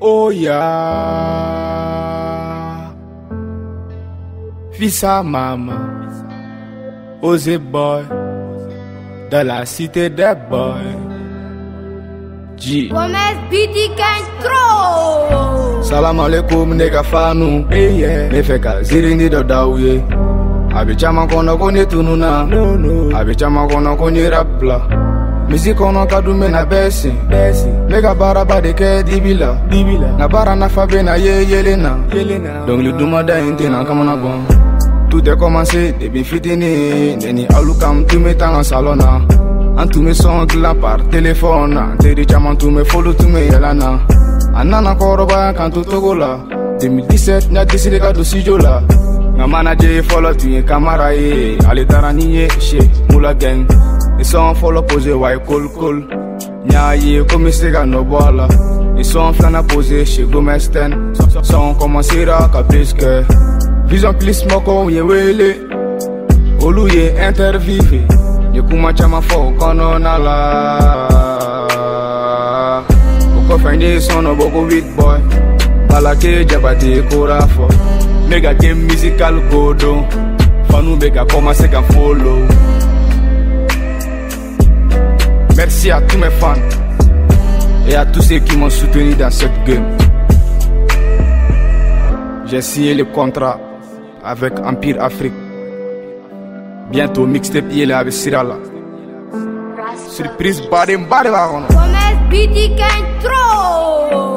Oh yeah, fils à maman, osé boy, dans la cité des boys. G. Gomez BD Kentro. Salam alaikum nega fanu, me feka zirindi do dawe. Abi chama kono koni tununa, abi chama kono koni rapla. Misi kono kadume na besi, mega bara bade ke dibila, na bara na fabe na yelena. Donc le dumada intena kamana bon. Tout est commencé depuis fitini, neni alukam tu me tanga salona. En tous mes sons là par téléphone, Terry Chaman tous mes follow tous mes yelana. Anana koroba quand tout togola. 2017 n'a décidé qu'à tout si jola. Nga manager follow tu es camara ye, ale taraniye chez Moula gang. Ils sont follow posé why cool. Nya ye comme c'est no bola. Ils sont flana posé chez Gomesten. Sont commencera qu'à plus que. Vision plus moko ye wele. Olu ye intervive. Ye kuma chama fo kono nala. Oko fendi sono boko big boy. Balake jabati kora fo. Mega game musical godo. Fanu mega commencer qu'à follow. Merci à tous mes fans et à tous ceux qui m'ont soutenu dans cette game. J'ai signé le contrat avec Empire Afrique. Bientôt mixtape yele avec Sirala. Surprise bade. Gomez BD Kentro.